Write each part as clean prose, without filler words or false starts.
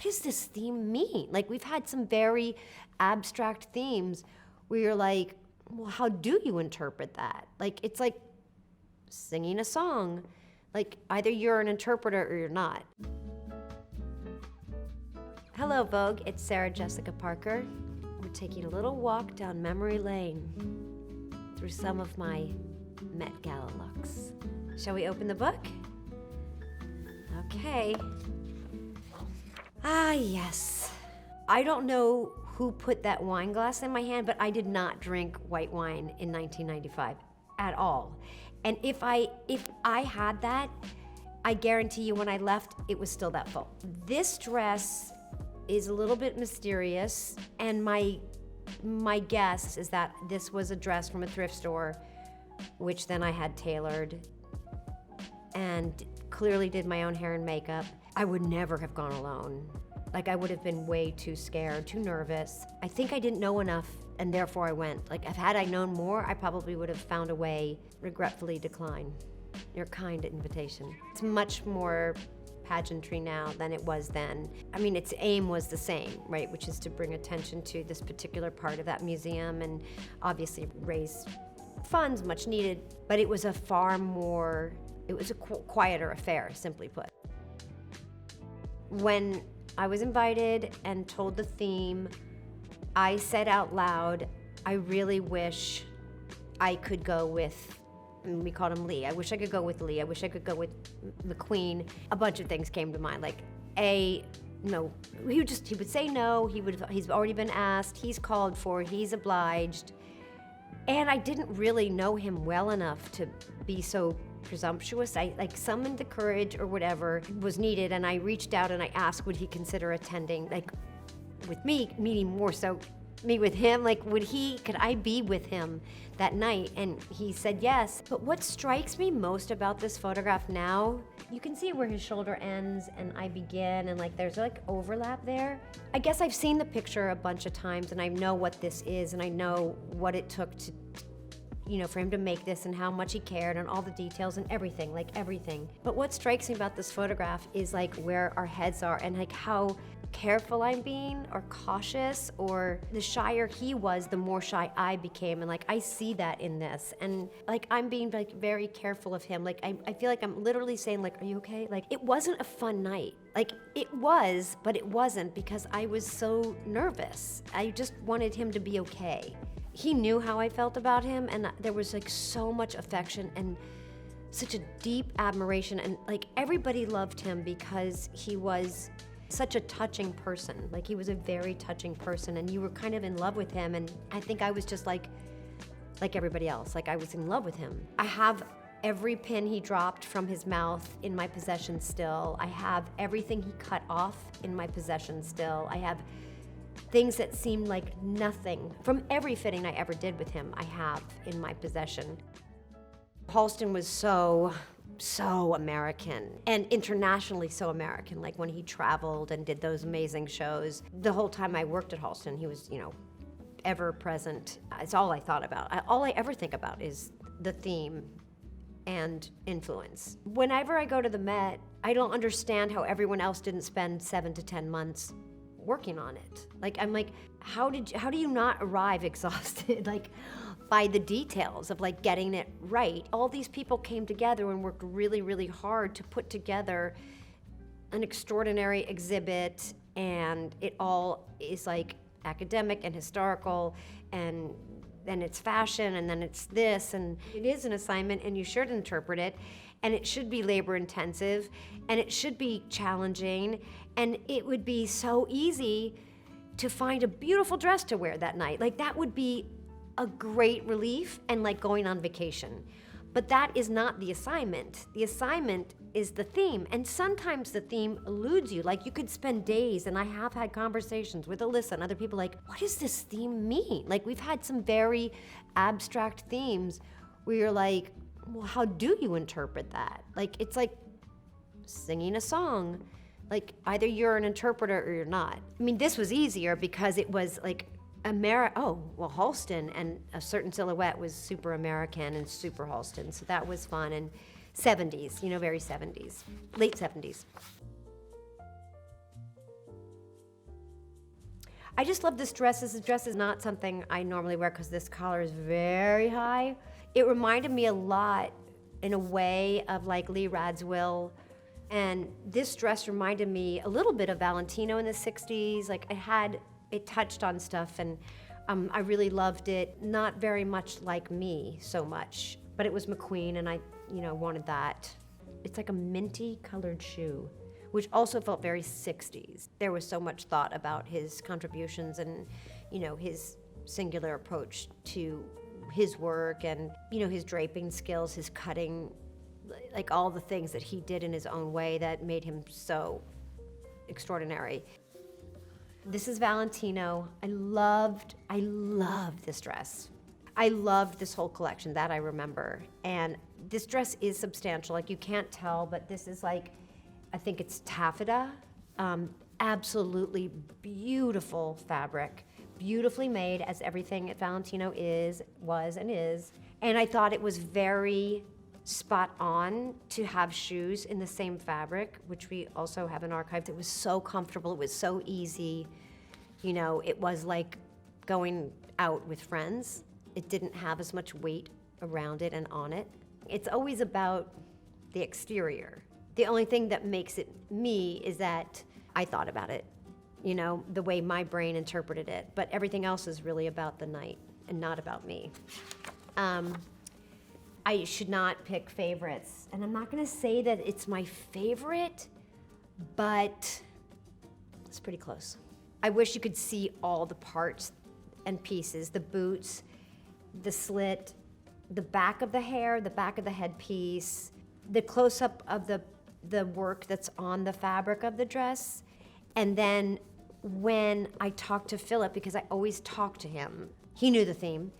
what does this theme mean? Like, we've had some very abstract themes where you're like, well, how do you interpret that? Like, it's like singing a song. Like, either you're an interpreter or you're not. Hello, Vogue. It's Sarah Jessica Parker. We're taking a little walk down memory lane through some of my Met Gala looks. Shall we open the book? Okay. Ah, yes. I don't know who put that wine glass in my hand, but I did not drink white wine in 1995 at all. And if I had that, I guarantee you when I left, it was still that full. This dress is a little bit mysterious, and my guess is that this was a dress from a thrift store, which then I had tailored and clearly did my own hair and makeup. I would never have gone alone. Like, I would have been way too scared, too nervous. I think I didn't know enough, and therefore I went. Like, had I known more, I probably would have found a way, regretfully decline your kind invitation. It's much more pageantry now than it was then. I mean, its aim was the same, right? Which is to bring attention to this particular part of that museum and obviously raise funds, much needed, but it was a quieter affair, simply put. When I was invited and told the theme, I said out loud, I really wish I could go with, and we called him Lee. I wish I could go with Lee. I wish I could go with the Queen. A bunch of things came to mind, like no, he would say no, he's already been asked, he's called for, he's obliged. And I didn't really know him well enough to be so presumptuous. I summoned the courage or whatever was needed, and I reached out and I asked, would he consider attending, like, with me, meaning more so me with him, like, could I be with him that night? And he said yes. But what strikes me most about this photograph now, you can see where his shoulder ends and I begin, and like there's like overlap there. I guess I've seen the picture a bunch of times and I know what this is and I know what it took to, for him to make this and how much he cared and all the details and everything, like everything. But what strikes me about this photograph is like where our heads are and like how careful I'm being or cautious, or the shyer he was, the more shy I became. And like, I see that in this. And like, I'm being like very careful of him. Like, I feel like I'm literally saying like, are you okay? Like, it wasn't a fun night. Like, it was, but it wasn't because I was so nervous. I just wanted him to be okay. He knew how I felt about him, and there was like so much affection and such a deep admiration, and like everybody loved him because he was such a touching person. Like, he was a very touching person, and you were kind of in love with him, and I think I was just like everybody else, like I was in love with him. I have every pin he dropped from his mouth in my possession still. I have everything he cut off in my possession still. I have things that seemed like nothing from every fitting I ever did with him, I have in my possession. Halston was so American and internationally so American. Like when he traveled and did those amazing shows, the whole time I worked at Halston, he was, ever present. It's all I thought about. All I ever think about is the theme and influence. Whenever I go to the Met, I don't understand how everyone else didn't spend 7 to 10 months working on it. Like, I'm like, how do you not arrive exhausted, like, by the details of like getting it right? All these people came together and worked really, really hard to put together an extraordinary exhibit, and it all is like academic and historical, and then it's fashion, and then it's this, and it is an assignment, and you should interpret it, and it should be labor intensive, and it should be challenging, and it would be so easy to find a beautiful dress to wear that night. Like, that would be a great relief and like going on vacation. But that is not the assignment. The assignment is the theme, and sometimes the theme eludes you. Like, you could spend days, and I have had conversations with Alyssa and other people like, what does this theme mean? Like, we've had some very abstract themes where you're like, well, how do you interpret that? Like, it's like singing a song. Like, either you're an interpreter or you're not. I mean, this was easier because it was like Halston and a certain silhouette was super American and super Halston, so that was fun. And 70s, very 70s, late 70s. I just love this dress. This dress is not something I normally wear because this collar is very high. It reminded me a lot, in a way, of like Lee Radziwill. And this dress reminded me a little bit of Valentino in the 60s. Like it touched on stuff, and I really loved it. Not very much like me so much, but it was McQueen, and I, wanted that. It's like a minty colored shoe, which also felt very 60s. There was so much thought about his contributions and, his singular approach to his work and, his draping skills, his cutting, like all the things that he did in his own way that made him so extraordinary. This is Valentino. I loved this dress. I loved this whole collection, that I remember. And this dress is substantial, like you can't tell, but this is like, I think it's taffeta. Absolutely beautiful fabric, beautifully made, as everything at Valentino was and is. And I thought it was very spot on to have shoes in the same fabric, which we also have in archives. It was so comfortable, it was so easy. It was like going out with friends. It didn't have as much weight around it and on it. It's always about the exterior. The only thing that makes it me is that I thought about it, the way my brain interpreted it. But everything else is really about the night and not about me. I should not pick favorites. And I'm not gonna say that it's my favorite, but it's pretty close. I wish you could see all the parts and pieces, the boots, the slit, the back of the hair, the back of the headpiece, the close-up of the work that's on the fabric of the dress. And then when I talked to Philip, because I always talk to him, he knew the theme,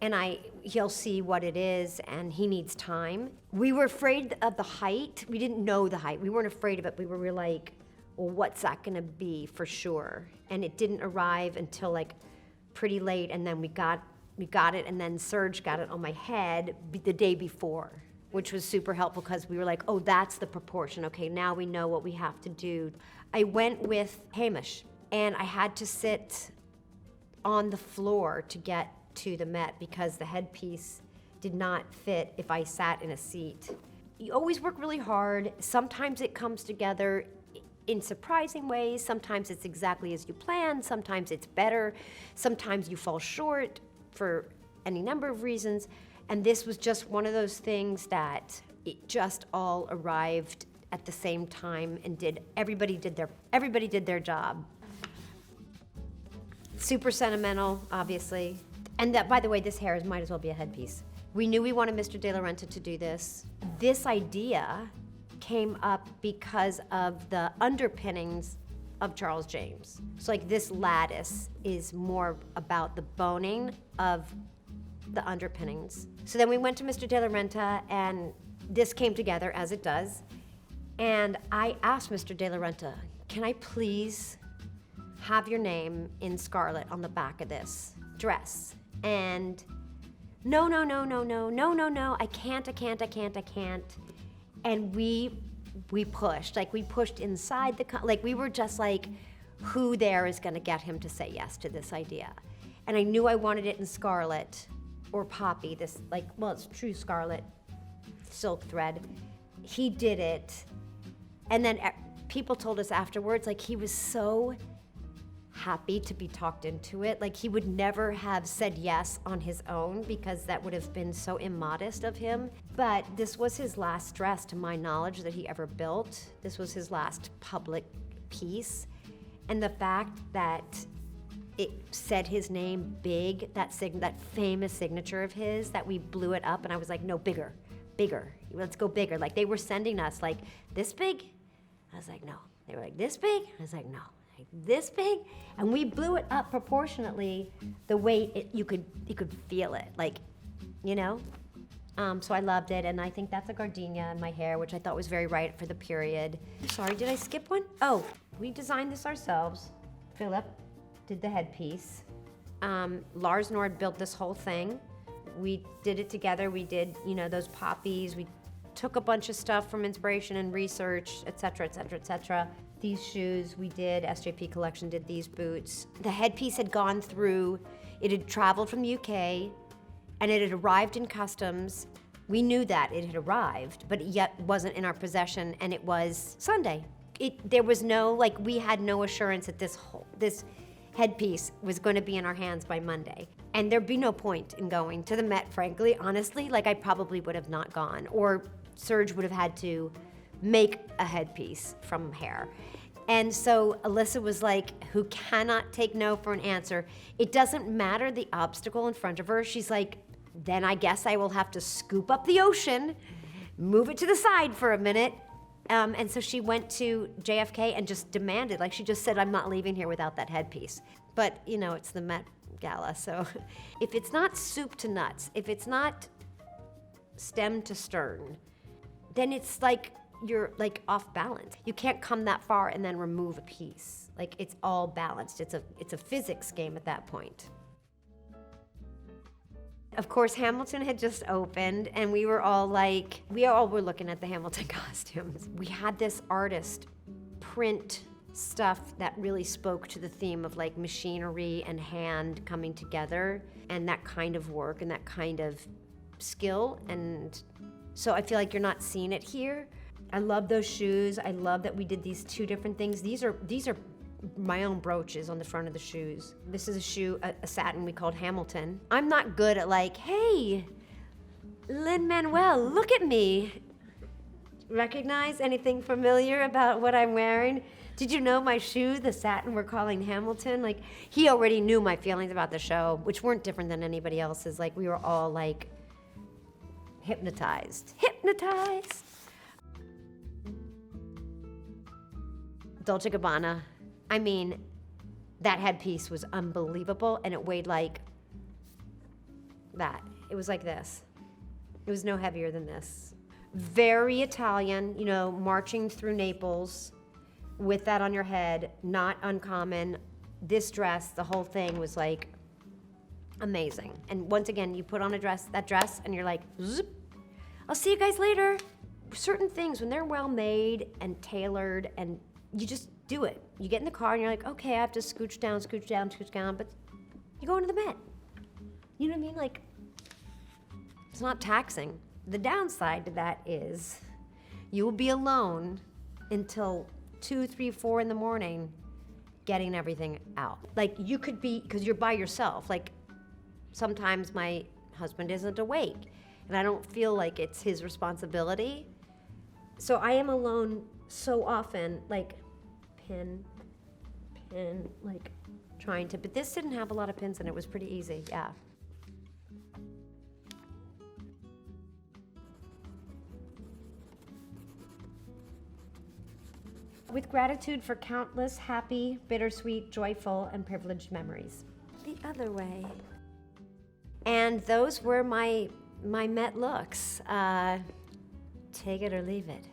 and he'll see what it is, and he needs time. We were afraid of the height. We didn't know the height. We weren't afraid of it. We were like, well, what's that gonna be for sure? And it didn't arrive until like pretty late, and then we got it, and then Serge got it on my head the day before, which was super helpful because we were like, oh, that's the proportion. Okay, now we know what we have to do. I went with Hamish, and I had to sit on the floor to get to the Met because the headpiece did not fit if I sat in a seat. You always work really hard. Sometimes it comes together in surprising ways. Sometimes it's exactly as you planned. Sometimes it's better. Sometimes you fall short for any number of reasons. And this was just one of those things that it just all arrived at the same time and everybody did their job. Super sentimental, obviously. And that, by the way, this hair might as well be a headpiece. We knew we wanted Mr. De La Renta to do this. This idea came up because of the underpinnings of Charles James. So like this lattice is more about the boning of the underpinnings. So then we went to Mr. De La Renta, and this came together as it does. And I asked Mr. De La Renta, can I please have your name in scarlet on the back of this dress? And no, I can't. And we pushed inside we were just like, who there is gonna get him to say yes to this idea? And I knew I wanted it in scarlet or poppy, it's true scarlet silk thread. He did it. And then people told us afterwards, he was so happy to be talked into it. He would never have said yes on his own because that would have been so immodest of him. But this was his last dress, to my knowledge, that he ever built. This was his last public piece. And the fact that it said his name big, that famous signature of his, that we blew it up, and I was like, no, bigger, let's go bigger. They were sending us this big? I was like, no. They were like, this big? I was like, no. This big, and we blew it up proportionately the way you could feel it, so I loved it, and I think that's a gardenia in my hair, which I thought was very right for the period. Sorry, did I skip one? Oh, we designed this ourselves. Philip did the headpiece. Lars Nord built this whole thing. We did it together. We did, those poppies. We took a bunch of stuff from inspiration and research, et cetera, et cetera, et cetera. these shoes we did, SJP Collection did these boots. The headpiece had gone through, it had traveled from the UK, and it had arrived in customs. We knew that it had arrived, but it yet wasn't in our possession, and it was Sunday. There was no, like, we had no assurance that this headpiece was going to be in our hands by Monday. And there'd be no point in going to the Met, frankly, honestly. Like, I probably would have not gone, or Serge would have had to make a headpiece from hair. And so Alyssa was like, who cannot take no for an answer. It doesn't matter the obstacle in front of her. She's like, then I guess I will have to scoop up the ocean, move it to the side for a minute. And so she went to JFK and just demanded, like she just said, I'm not leaving here without that headpiece. But, you know, it's the Met Gala, so if it's not soup to nuts, if it's not stem to stern, then it's like you're like off balance. You can't come that far and then remove a piece. Like, it's all balanced. It's a physics game at that point. Of course, Hamilton had just opened, and we all were looking at the Hamilton costumes. We had this artist print stuff that really spoke to the theme of like machinery and hand coming together, and that kind of work and that kind of skill. And so I feel like you're not seeing it here. I love those shoes. I love that we did these two different things. These are my own brooches on the front of the shoes. This is a shoe, a satin we called Hamilton. I'm not good at like, hey, Lin-Manuel, look at me. Recognize anything familiar about what I'm wearing? Did you know my shoe, the satin we're calling Hamilton? Like, he already knew my feelings about the show, which weren't different than anybody else's. Like, we were all like hypnotized. Dolce & Gabbana. I mean, that headpiece was unbelievable, and it weighed like that. It was like this. It was no heavier than this. Very Italian, you know, marching through Naples with that on your head, not uncommon. This dress, the whole thing was like amazing. And once again, you put on that dress, and you're like, zip, I'll see you guys later. Certain things, when they're well made and tailored, and you just do it. You get in the car and you're like, okay, I have to scooch down, but you go into the Met. You know what I mean? Like, it's not taxing. The downside to that is you will be alone until 2, 3, 4 in the morning getting everything out. Like, you could be, because you're by yourself. Like, sometimes my husband isn't awake, and I don't feel like it's his responsibility. So I am alone so often, like, pin, like trying to, but this didn't have a lot of pins and it was pretty easy, yeah. With gratitude for countless happy, bittersweet, joyful, and privileged memories. The other way. And those were my Met looks. Take it or leave it.